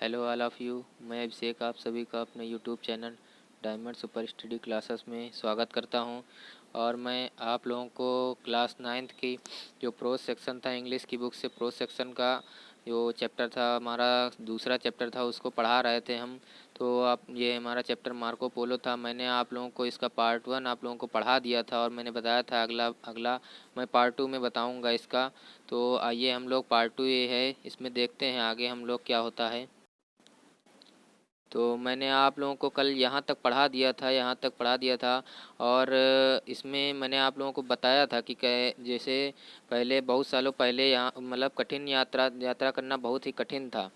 Hello all of you. मैं अभिषेक आप सभी का अपने YouTube channel diamond super study classes में स्वागत करता हूं। और मैं आप लोगों को क्लास 9th की जो प्रोज सेक्शन था इंग्लिश की बुक से प्रोज सेक्शन का जो चैप्टर था, हमारा दूसरा चैप्टर था, उसको पढ़ा रहे थे हम। तो आप ये हमारा चैप्टर मार्को पोलो था। मैंने आप लोगों को इसका पार्ट 1 आप लोगों को पढ़ा दिया था और मैंने बताया था अगला अगला मैं पार्ट 2 में बताऊंगा इसका। तो आइए हम लोग पार्ट 2 ये है, इसमें देखते हैं आगे हम लोग क्या होता है। तो मैंने आप लोगों को कल यहाँ तक पढ़ा दिया था। और इसमें मैंने आप लोगों को बताया था कि जैसे पहले बहुत सालों पहले यहाँ मतलब कठिन यात्रा करना बहुत ही कठिन था।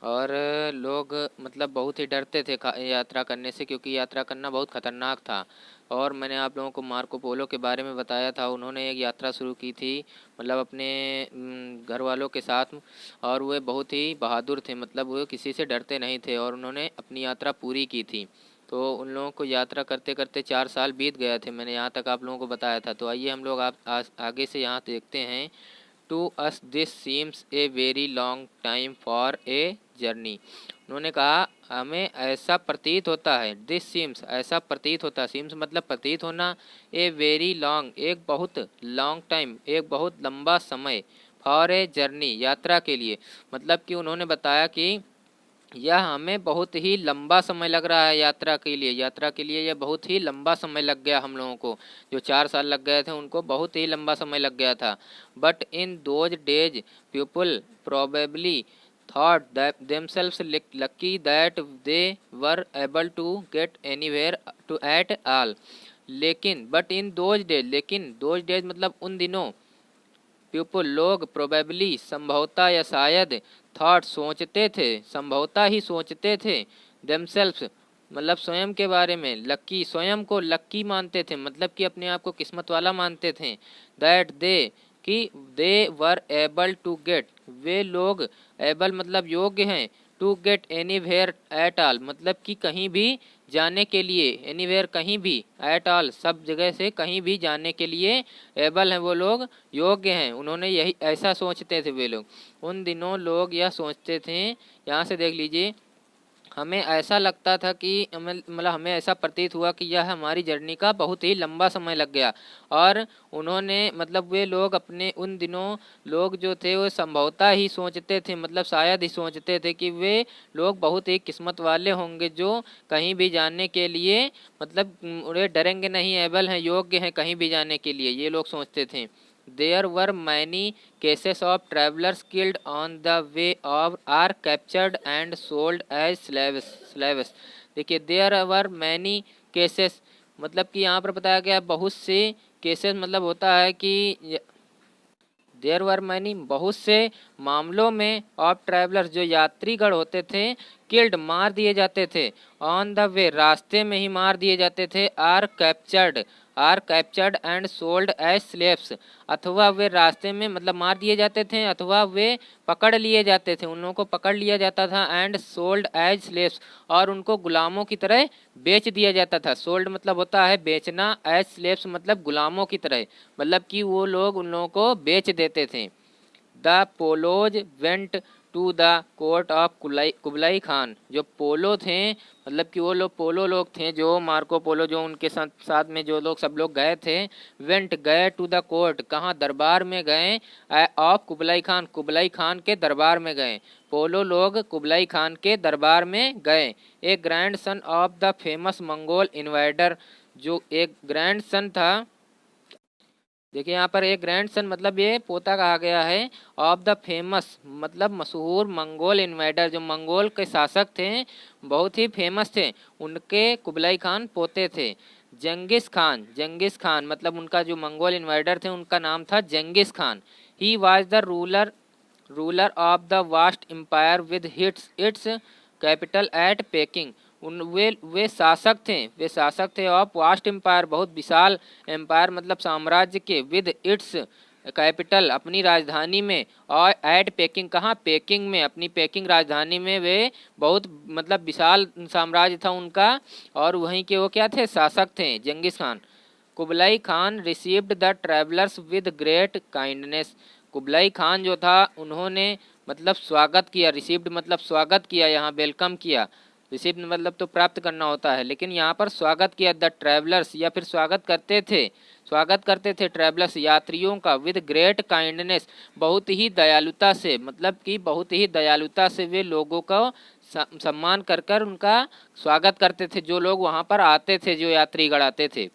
और लोग मतलब बहुत ही डरते थे यात्रा करने से, क्योंकि यात्रा करना बहुत ख़तरनाक था। और मैंने आप लोगों को मार्को पोलो के बारे में बताया था। उन्होंने एक यात्रा शुरू की थी, मतलब अपने घर वालों के साथ। और वे बहुत ही बहादुर थे, मतलब वो किसी से डरते नहीं थे और उन्होंने अपनी यात्रा पूरी की थी। तो उन लोगों को यात्रा करते करते 4 साल बीत गए थे, मैंने यहाँ तक आप लोगों को बताया था। तो आइए हम लोग आगे से यहाँ देखते हैं। To us this seems a very long time for a journey. उन्होंने कहा हमें ऐसा प्रतीत होता है, दिस सीम्स ऐसा प्रतीत होता है, सीम्स मतलब प्रतीत होना, ए वेरी लॉन्ग एक बहुत लॉन्ग टाइम एक बहुत लंबा समय, फॉर ए जर्नी यात्रा के लिए। मतलब कि उन्होंने बताया कि यह हमें बहुत ही लंबा समय लग रहा है यात्रा के लिए यह बहुत ही लंबा समय लग गया हम लोगों को। जो 4 साल लग गए थे उनको बहुत ही लंबा समय लग गया था। But in those days people probably thought themselves lucky that they were able to get anywhere to at all। लेकिन बट इन दोज डेज, लेकिन दोज डेज मतलब उन दिनों, पीपल लोग, प्रोबेबली संभवतः या शायद, थॉट सोचते थे, संभवतः ही सोचते थे, देमसेल्फ्स मतलब स्वयं के बारे में, लक्की स्वयं को लक्की मानते थे, मतलब कि अपने आप को किस्मत वाला मानते थे। दैट दे कि they were able to get, वे लोग, एबल मतलब योग्य हैं, to get anywhere at all मतलब कि कहीं भी जाने के लिए, एनीवेयर कहीं भी, एट ऑल सब जगह से कहीं भी जाने के लिए एबल हैं वो लोग, योग्य हैं। उन्होंने यही ऐसा सोचते थे वे लोग, उन दिनों लोग यह सोचते थे। यहाँ से देख लीजिए, हमें ऐसा लगता था कि मतलब हमें ऐसा प्रतीत हुआ कि यह हमारी जर्नी का बहुत ही लंबा समय लग गया। और उन्होंने मतलब वे लोग अपने उन दिनों लोग जो थे वो संभवतः ही सोचते थे, मतलब शायद ही सोचते थे कि वे लोग बहुत ही किस्मत वाले होंगे जो कहीं भी जाने के लिए मतलब उन्हें डरेंगे नहीं, एबल हैं, योग्य हैं कहीं भी जाने के लिए, ये लोग सोचते थे। There were many cases of travelers killed on the way of are captured and sold as slaves। देखिए there were many cases मतलब कि यहाँ पर बताया गया बहुत से केसेस, मतलब होता है कि देयर वर मैनी बहुत से मामलों में, ऑफ ट्रैवलर्स जो यात्रीगण होते थे, किल्ड मार दिए जाते थे, ऑन द वे रास्ते में ही मार दिए जाते थे, are captured and sold as slaves अथवा वे रास्ते में मतलब मार दिए जाते थे अथवा वे पकड़ लिए जाते थे, उन लोगों को पकड़ लिया जाता था, एंड सोल्ड एज स्लेव्स और उनको गुलामों की तरह बेच दिया जाता था। सोल्ड मतलब होता है बेचना, एज स्लेव्स मतलब गुलामों की तरह, मतलब कि वो लोग उन लोगों को बेच देते थे। The Polos went to the court of Kublai Khan, जो पोलो थे मतलब कि वो लोग पोलो लोग थे जो मार्को पोलो जो उनके साथ में जो लोग सब लोग गए थे, वेंट गए टू द कोर्ट कहाँ, दरबार में गए, ऑफ कुबलाई खान के दरबार में गए। पोलो लोग कुबलाई खान के दरबार में गए। एक grandson of the famous Mongol invader, जो एक ग्रैंड सन था, देखिए यहाँ पर एक ग्रैंड सन मतलब ये पोता कहा गया है, ऑफ द फेमस मतलब मशहूर मंगोल इन्वाइडर, जो मंगोल के शासक थे बहुत ही फेमस थे, उनके कुबलाई खान पोते थे। जंगिस खान मतलब उनका जो मंगोल इन्वाइडर थे उनका नाम था Genghis Khan. He was the ruler of the vast empire with its capital at Peking. उन वे शासक थे ऑफ वास्ट एम्पायर बहुत विशाल एम्पायर मतलब साम्राज्य के, विद इट्स कैपिटल अपनी राजधानी में, और एट पेकिंग कहाँ, पेकिंग में, अपनी पेकिंग राजधानी में वे बहुत मतलब विशाल साम्राज्य था उनका, और वहीं के वो क्या थे, शासक थे Genghis Khan. Kublai Khan received the travellers with great kindness, Kublai Khan जो था उन्होंने मतलब स्वागत किया, रिसीव्ड मतलब स्वागत किया, यहाँ वेलकम किया, रिसीव्ड मतलब तो प्राप्त करना होता है, लेकिन यहाँ पर स्वागत किया द ट्रैवलर्स, या फिर स्वागत करते थे ट्रैवलर्स यात्रियों का विद ग्रेट काइंडनेस, बहुत ही दयालुता से, मतलब कि बहुत ही दयालुता से वे लोगों का सम्मान कर कर उनका स्वागत करते थे, जो लोग वहाँ पर आते थे, जो यात्रीगण आते थे।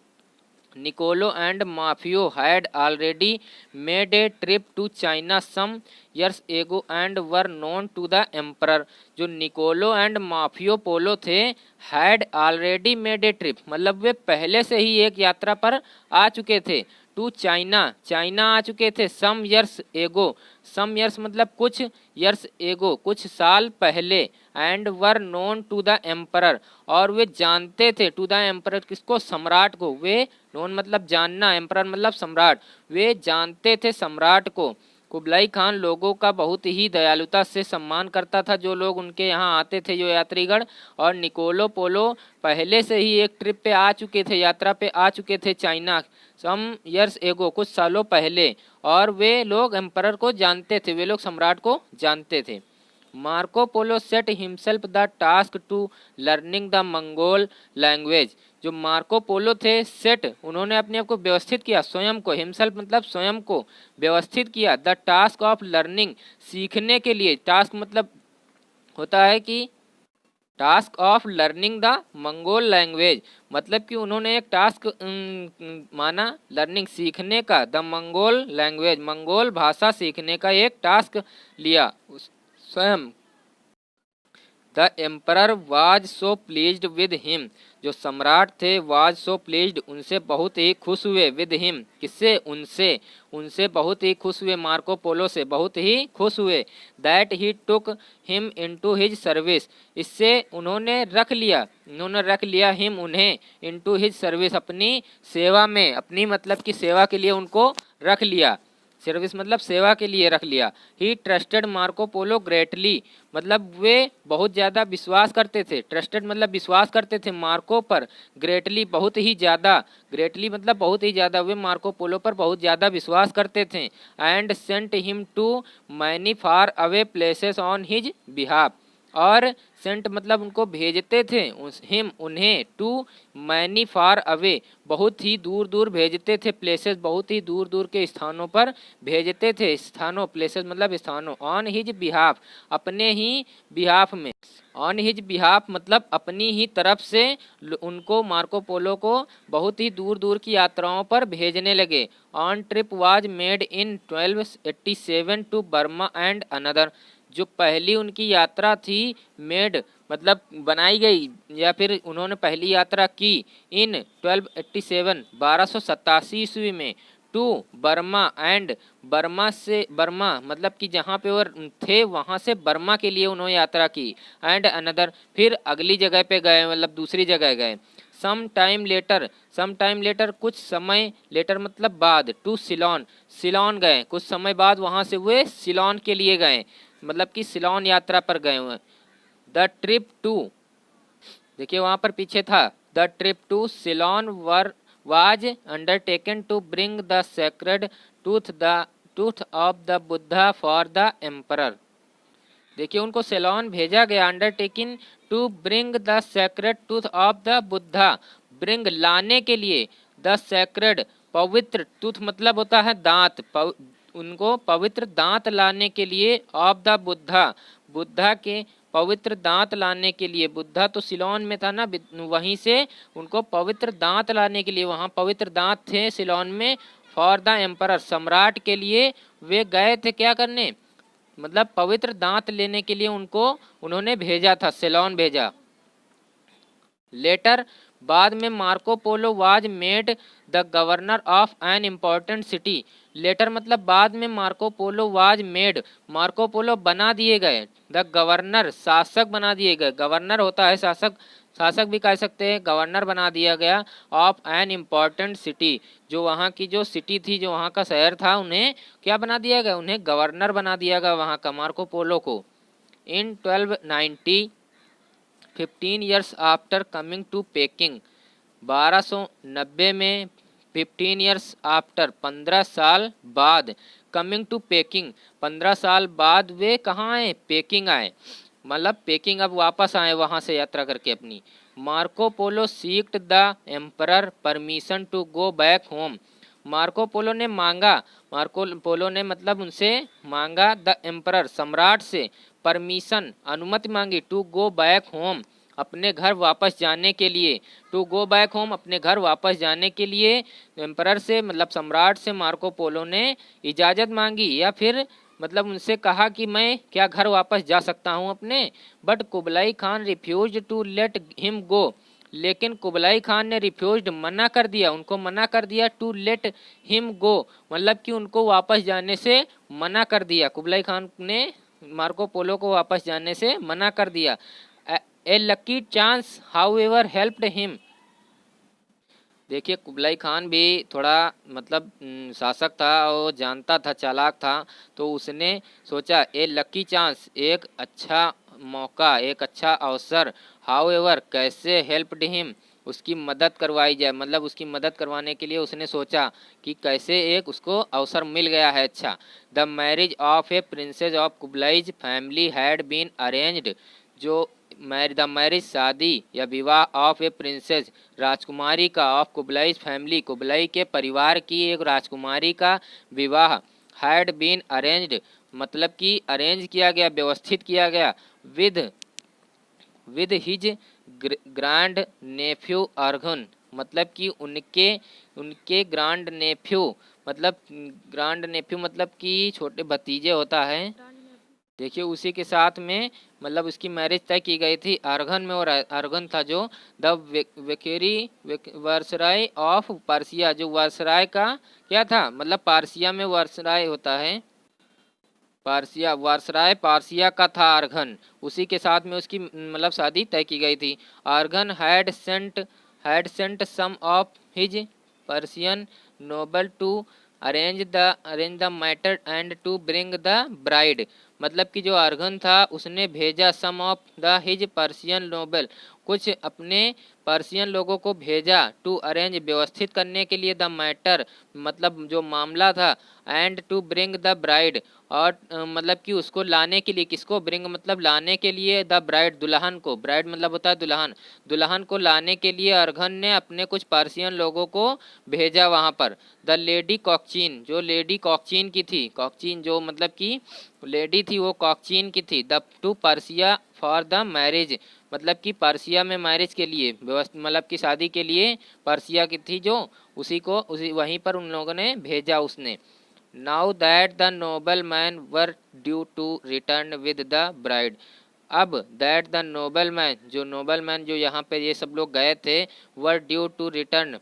Niccolo and Maffeo had already made a trip to China some years ago and were known to the emperor। जो निकोलो एंड माफियो पोलो थे, had already made a trip मतलब वे पहले से ही एक यात्रा पर आ चुके थे, टू चाइना, चाइना आ चुके थे, सम years एगो, सम years मतलब कुछ years एगो, कुछ साल पहले, and were known to the emperor और वे जानते थे, टू द एम्परर किसको, सम्राट को, वे नोन मतलब जानना, एम्परर मतलब सम्राट, वे जानते थे सम्राट को। कुबलाई खान लोगों का बहुत ही दयालुता से सम्मान करता था, जो लोग उनके यहाँ आते थे, जो यात्रीगण, और निकोलो पोलो पहले से ही एक ट्रिप पे आ चुके थे, यात्रा पे आ चुके थे चाइना सम years एगो, कुछ सालों पहले, और वे लोग एम्परर को जानते थे, वे लोग सम्राट को जानते थे। Marco Polo set himself the task to learning the Mongol language. जो मार्को पोलो थे सेट, उन्होंने अपने आप को व्यवस्थित किया, स्वयं को, हिमसेल्फ मतलब स्वयं को व्यवस्थित किया, द टास्क ऑफ लर्निंग सीखने के लिए, टास्क मतलब होता है कि task of learning the Mongol language, मतलब कि उन्होंने एक टास्क माना लर्निंग सीखने का, द मंगोल लैंग्वेज मंगोल भाषा सीखने का एक टास्क लिया स्वयं। The emperor was so pleased with him, जो सम्राट थे, वाज सो प्लीज्ड उनसे बहुत ही खुश हुए, विद हिम किससे, उनसे, उनसे बहुत ही खुश हुए, मार्को पोलो से बहुत ही खुश हुए, that he took him into his service, इससे उन्होंने रख लिया हिम उन्हें, इनटू हिज सर्विस अपनी सेवा में, अपनी मतलब की सेवा के लिए उनको रख लिया, सर्विस मतलब सेवा के लिए रख लिया। ही ट्रस्टेड मार्को पोलो ग्रेटली, मतलब वे बहुत ज़्यादा विश्वास करते थे, ट्रस्टेड मतलब विश्वास करते थे मार्को पर, ग्रेटली बहुत ही ज़्यादा, ग्रेटली मतलब बहुत ही ज़्यादा, वे मार्को पोलो पर बहुत ज़्यादा विश्वास करते थे। And sent him to many far away places on his behalf, और सेंट मतलब उनको भेजते थे, हिम उन्हें, टू मैनी फार अवे बहुत ही दूर दूर भेजते थे, प्लेसेस बहुत ही दूर दूर के स्थानों पर भेजते थे, स्थानों, प्लेसेस मतलब स्थानों, ऑन हिज बिहाफ अपने ही बिहाफ में, ऑन हिज बिहाफ मतलब अपनी ही तरफ से उनको, मार्को पोलो को बहुत ही दूर दूर की यात्राओं पर भेजने लगे। On trip was made in 1287 to Burma and another, जो पहली उनकी यात्रा थी, मेड मतलब बनाई गई, या फिर उन्होंने पहली यात्रा की, इन 1287 1287 ईस्वी में, टू बर्मा एंड बर्मा से, बर्मा मतलब कि जहाँ पे वो थे वहाँ से बर्मा के लिए उन्होंने यात्रा की, एंड अनदर फिर अगली जगह पे गए, मतलब दूसरी जगह गए। सम टाइम लेटर कुछ समय, लेटर मतलब बाद, टू सिलोन, सिलोन गए, कुछ समय बाद वहाँ से वे सिलोन के लिए गए, मतलब कि सिलोन यात्रा पर गए हुए। द ट्रिप टू, देखिए वहाँ पर पीछे था, the trip to Ceylon was undertaken to bring the sacred tooth of the Buddha for the emperor. देखिए उनको सिलोन भेजा गया, undertaking to bring the sacred tooth of the Buddha, bring लाने के लिए, द सेक्रेड पवित्र, टूथ मतलब होता है दांत, उनको पवित्र दांत लाने के लिए, ऑफ द बुद्धा, बुद्धा के पवित्र दांत लाने के लिए, बुद्धा तो सिलोन में था ना, वहीं से उनको पवित्र दांत लाने के लिए, वहाँ पवित्र दांत थे सिलोन में, फॉर द एम्परर सम्राट के लिए वे गए थे, क्या करने मतलब पवित्र दांत लेने के लिए उनको उन्होंने भेजा था, सिलोन भेजा। लेटर बाद में Marco Polo was made the governor of an important city, later मतलब बाद में Marco Polo was made, Marco Polo बना दिए गए, द गवर्नर शासक बना दिए गए, गवर्नर होता है शासक, शासक भी कह सकते हैं, गवर्नर बना दिया गया, ऑफ एन इम्पॉर्टेंट सिटी, जो वहाँ की जो सिटी थी, जो वहाँ का शहर था, उन्हें क्या बना दिया गया, उन्हें गवर्नर बना दिया गया वहाँ का, मार्को पोलो को। In 1290 15 years after coming to Peking, 1290 में 15 years आफ्टर 15 साल बाद कमिंग टू पेकिंग, 15 साल बाद वे कहाँ आए, पेकिंग आए, मतलब पेकिंग अब वापस आए वहाँ से यात्रा करके अपनी। Marco Polo seeked the emperor permission to go back home, Marco Polo ने मांगा, मार्को पोलो ने मतलब उनसे मांगा द एम्परर सम्राट से, परमिशन अनुमति मांगी, टू गो बैक होम अपने घर वापस जाने के लिए, टू गो बैक होम अपने घर वापस जाने के लिए एम्परर से मतलब सम्राट से मार्को पोलो ने इजाज़त मांगी, या फिर मतलब उनसे कहा कि मैं क्या घर वापस जा सकता हूं अपने। But Kublai Khan refuse to let him go, लेकिन कुबलाई खान ने रिफ्यूज्ड मना कर दिया, उनको मना कर दिया, टू लेट हिम गो मतलब कि उनको वापस जाने से मना कर दिया, कुबलाई खान ने मार्को पोलो को वापस जाने से मना कर दिया। A lucky chance however helped him, देखिए कुबलाई खान भी थोड़ा मतलब शासक था और जानता था, चालाक था, तो उसने सोचा ए लकी चांस एक अच्छा मौका, एक अच्छा अवसर, हाउ एवर कैसे हेल्प्ड हिम उसकी मदद करवाई जाए, मतलब उसकी मदद करवाने के लिए उसने सोचा कि कैसे एक उसको अवसर मिल गया है अच्छा। The marriage of a princess of Kublai's family had been arranged, जो द मैरिज शादी या विवाह ऑफ ए प्रिंसेस राजकुमारी का, ऑफ कुबलाइज फैमिली कुबलाई के परिवार की एक राजकुमारी का विवाह, हैड बीन अरेंज्ड मतलब कि अरेंज किया गया, व्यवस्थित किया गया, with with his grand nephew Arghun मतलब कि उनके उनके ग्रैंड नेफ्यू मतलब ग्रैंड नेफ्यू मतलब कि छोटे भतीजे होता है, देखिए उसी के साथ में मतलब उसकी मैरिज तय की गई थी अर्घन में, और अर्घन था जो द वेकेरी वायसराय ऑफ पार्सिया, जो वायसराय का क्या था मतलब पार्सिया में वायसराय होता है, पार्सिया वायसराय पार्सिया का था अर्घन, उसी के साथ में उसकी मतलब शादी तय की गई थी। Arghun had sent some of his Persian noble to arrange the matter and to bring the bride, मतलब कि जो अर्घन था उसने भेजा some of the his Persian noble, कुछ अपने पर्सियन लोगों को भेजा, टू अरेंज व्यवस्थित करने के लिए, द मैटर मतलब जो मामला था, and to bring the bride और मतलब कि उसको लाने के लिए, किसको ब्रिंग मतलब लाने के लिए, द ब्राइड दुल्हन को, ब्राइड मतलब होता है दुल्हन, दुल्हन को लाने के लिए अर्घन ने अपने कुछ पर्सियन लोगों को भेजा वहाँ पर। द लेडी कॉकचीन, जो लेडी कॉकचीन की थी, कॉकचीन जो मतलब कि लेडी थी वो कॉकचीन की थी, the two Persia for the marriage मतलब कि पर्सिया में मैरिज के लिए व्यवस्था मतलब कि शादी के लिए पर्सिया की थी जो, उसी को उसी वहीं पर उन लोगों ने भेजा उसने। Now that the noble man were due to return with the bride, अब दैट द नोबल मैन, जो नोबल मैन जो यहाँ पे ये सब लोग गए थे, वर ड्यू टू रिटर्न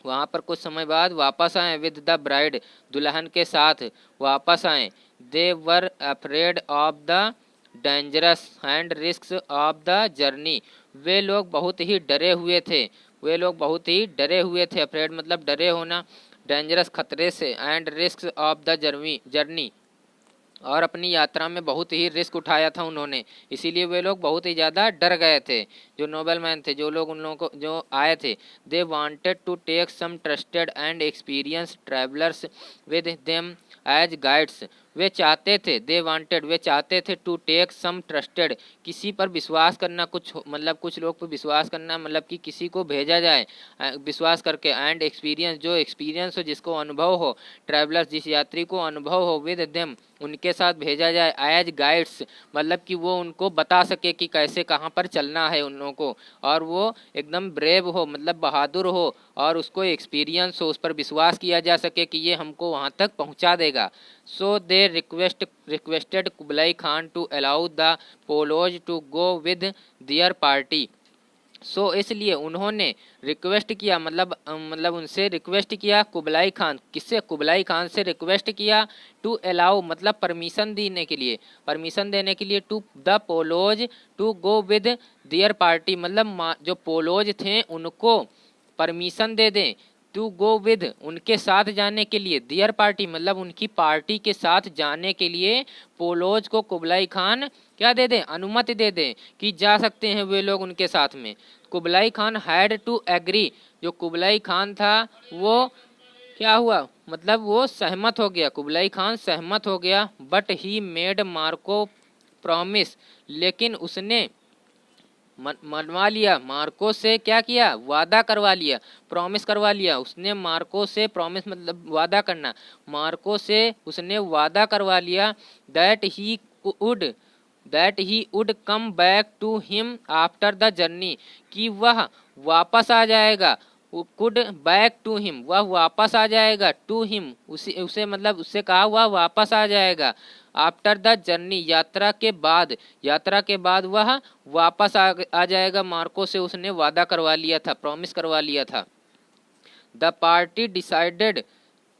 वहाँ पर कुछ समय बाद वापस आए, विद द ब्राइड दुल्हन के साथ वापस आए। They were afraid of the dangerous and risk of the journey, वे लोग बहुत ही डरे हुए थे, वे लोग बहुत ही डरे हुए थे, अफ्रेड मतलब डरे होना, डेंजरस खतरे से, and risk of the journey और अपनी यात्रा में बहुत ही रिस्क उठाया था उन्होंने, इसीलिए वे लोग बहुत ही ज़्यादा डर गए थे, जो नोबलमैन थे, जो लोग उन लोगों को जो आए थे। They wanted to take some trusted and experience travellers with them as guides, वे चाहते थे, दे वांटेड वे चाहते थे, टू टेक सम ट्रस्टेड किसी पर विश्वास करना, कुछ मतलब कुछ लोग पर विश्वास करना मतलब कि किसी को भेजा जाए विश्वास करके, एंड एक्सपीरियंस जो एक्सपीरियंस हो, जिसको अनुभव हो, ट्रैवलर्स जिस यात्री को अनुभव हो, विद देम उनके साथ भेजा जाए, एज गाइड्स मतलब कि वो उनको बता सके कि कैसे कहाँ पर चलना है उन लोगों को, और वो एकदम ब्रेव हो मतलब बहादुर हो, और उसको एक्सपीरियंस हो, उस पर विश्वास किया जा सके कि ये हमको वहाँ तक पहुँचा देगा। So they requested Kublai Khan to allow the Polos to go with their party, so इसलिए उन्होंने रिक्वेस्ट किया मतलब उनसे रिक्वेस्ट किया कुबलाई खान, किससे, कुबलाई खान से रिक्वेस्ट किया, टू अलाउ मतलब परमिशन देने के लिए, परमिशन देने के लिए, to the Polos to go with their party मतलब जो पोलोज थे उनको परमिशन दे दें, टू गो विद उनके साथ जाने के लिए, दियर पार्टी मतलब उनकी पार्टी के साथ जाने के लिए पोलोज को कुबलाई खान क्या दे दें, अनुमति दे दें कि जा सकते हैं वे लोग उनके साथ में। Kublai Khan had to agree, जो कुबलाई खान था वो क्या हुआ मतलब वो सहमत हो गया, कुबलाई खान सहमत हो गया। But he made Marco promise, लेकिन उसने मनवा लिया, मार्को से क्या किया, वादा करवा लिया, प्रॉमिस करवा लिया। उसने मार्को से, प्रॉमिस मतलब वादा करना, मार्को से उसने वादा करवा लिया that he would come back to him after the journey, कि वह वापस आ जाएगा। कुड बैक टू हिम, वह वापस आ जाएगा, टू हिम उसे मतलब उससे कहा वह वापस आ जाएगा। आफ्टर द जर्नी, यात्रा के बाद वह वापस आ जाएगा। मार्को से उसने वादा करवा लिया था, प्रॉमिस करवा लिया था। The party decided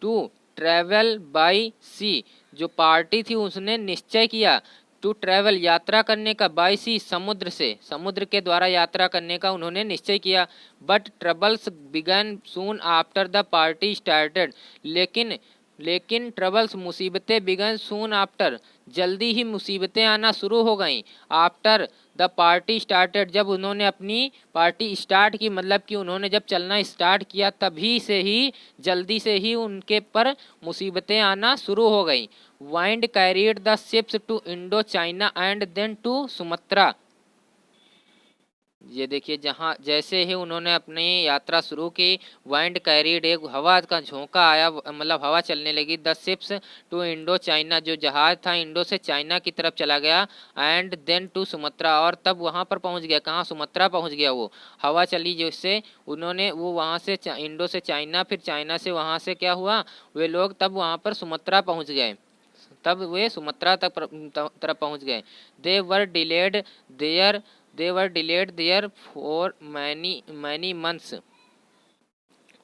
to travel by sea, जो पार्टी थी उसने निश्चय किया टू ट्रेवल, यात्रा करने का, बाई सी, समुद्र से, समुद्र के द्वारा यात्रा करने का उन्होंने निश्चय किया। But troubles began soon after the party started, लेकिन ट्रबल्स, मुसीबतें, बिगन सून आफ्टर, जल्दी ही मुसीबतें आना शुरू हो गईं। आफ्टर द पार्टी स्टार्टेड, जब उन्होंने अपनी पार्टी स्टार्ट की, मतलब कि उन्होंने जब चलना स्टार्ट किया तभी से ही, जल्दी से ही उनके पर मुसीबतें आना शुरू हो गईं। Wind carried the ships to Indo China and then to Sumatra. ये देखिए, जहाँ जैसे ही उन्होंने अपनी यात्रा शुरू की, वाइंड कैरिड, एक हवा का झोंका आया, मतलब हवा चलने लगी। The ships to Indo China, जो जहाज था इंडो से चाइना की तरफ चला गया। एंड देन टू सुमत्रा, और तब वहाँ पर पहुँच गया, कहाँ, सुमत्रा पहुँच गया। वो हवा चली जिससे उन्होंने, वो वहाँ से इंडो से चाइना, फिर चाइना से वहाँ से क्या हुआ, वे लोग तब वहाँ पर सुमत्रा पहुँच गए, तब वे सुमत्रा तक तरफ पहुँच गए। They were delayed there for many months,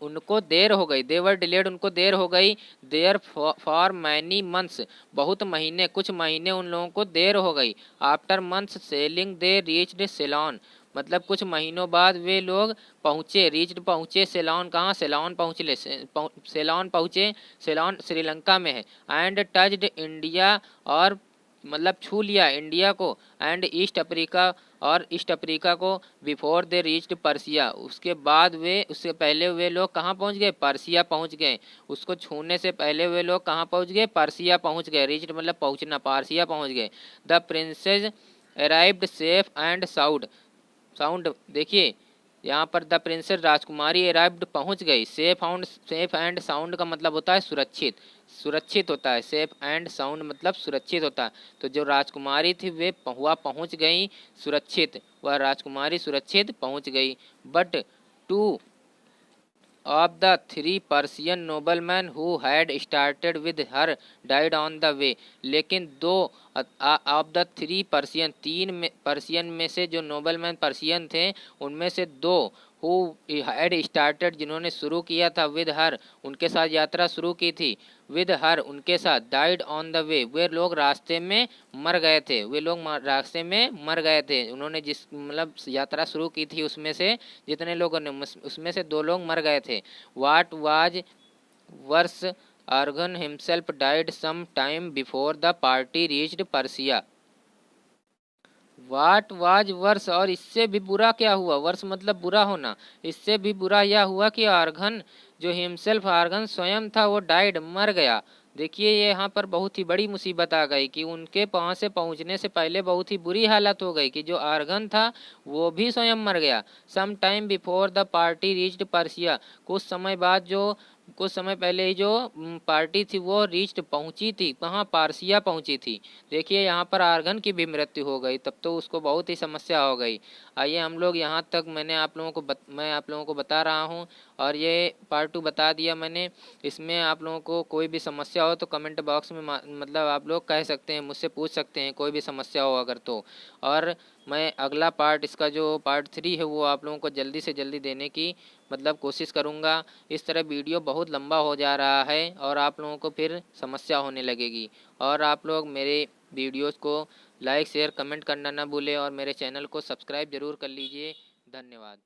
उनको देर हो गई। देवर डिलेड, उनको देर हो गई। देयर फॉर मैनी मंथ्स, बहुत महीने, कुछ महीने उन लोगों को देर हो गई। After months sailing they reached Ceylon, मतलब कुछ महीनों बाद वे लोग पहुँचे, रीच्ड पहुँचे, सेलॉन, कहाँ, सेलॉन पहुँचे, सेलॉन पहुँचे, सेलॉन श्रीलंका में है। एंड टच्ड इंडिया, और मतलब छू लिया इंडिया को। एंड ईस्ट अफ्रीका, और ईस्ट अफ्रीका को। बिफोर दे रीच्ड पर्सिया, उसके बाद वे, उससे पहले वे लोग कहाँ पहुँच गए, पर्सिया पहुँच गए। उसको छूने से पहले वे लोग कहाँ पहुँच गए, पर्सिया पहुँच गए। रीच्ड मतलब पहुँचना, पर्सिया पहुँच गए। The princess arrived safe and sound, देखिए यहाँ पर द प्रिंसेस, राजकुमारी, अराइव्ड पहुँच गई। सेफ एंड साउंड का मतलब होता है सुरक्षित, सुरक्षित होता है। सेफ एंड साउंड मतलब सुरक्षित होता है। तो जो राजकुमारी थी वे पहुँच गई सुरक्षित, वह राजकुमारी सुरक्षित पहुँच गई। But two of the three Persian nobleman who had started with her died on the way, लेकिन दो of the three Persian, Persian में से, जो नोबलमैन पर्सियन थे उनमें से दो, हु हैड स्टार्टेड, जिन्होंने शुरू किया था, विद हर, उनके साथ यात्रा शुरू की थी, विद हर, उनके साथ, डाइड ऑन द वे, वे लोग रास्ते में मर गए थे, वे लोग रास्ते में मर गए थे। उन्होंने जिस मतलब यात्रा शुरू की थी उसमें से जितने लोगों ने, उसमें से दो लोग मर गए थे। What was worse, Arghun himself died some time before the party reached Persia. What was worse, और इससे भी बुरा क्या हुआ, वर्स मतलब बुरा होना, इससे भी बुरा यह हुआ कि आर्घन, जो हिमसेल्फ, आर्घन स्वयं था, वो डाइड, मर गया। देखिए ये यहाँ पर बहुत ही बड़ी मुसीबत आ गई कि उनके वहाँ से पहुँचने से पहले बहुत ही बुरी हालत हो गई कि जो आर्घन था वो भी स्वयं मर गया। Some time before the party reached Persia, कुछ समय पहले ही जो पार्टी थी वो रीच्ड, पहुंची थी, कहाँ, पार्सिया पहुंची थी। देखिए यहाँ पर आर्गन की भी मृत्यु हो गई, तब तो उसको बहुत ही समस्या हो गई। आइए हम लोग यहाँ तक, मैं आप लोगों को बता रहा हूँ, और ये पार्ट 2 बता दिया मैंने। इसमें आप लोगों को कोई भी समस्या हो तो कमेंट बॉक्स में मतलब आप लोग कह सकते हैं, मुझसे पूछ सकते हैं, कोई भी समस्या हो अगर तो। और मैं अगला पार्ट, इसका जो पार्ट 3 है वो आप लोगों को जल्दी से जल्दी देने की मतलब कोशिश करूँगा। इस तरह वीडियो बहुत लंबा हो जा रहा है और आप लोगों को फिर समस्या होने लगेगी। और आप लोग मेरे वीडियोज़ को लाइक, शेयर, कमेंट करना ना भूलें, और मेरे चैनल को सब्सक्राइब ज़रूर कर लीजिए। धन्यवाद।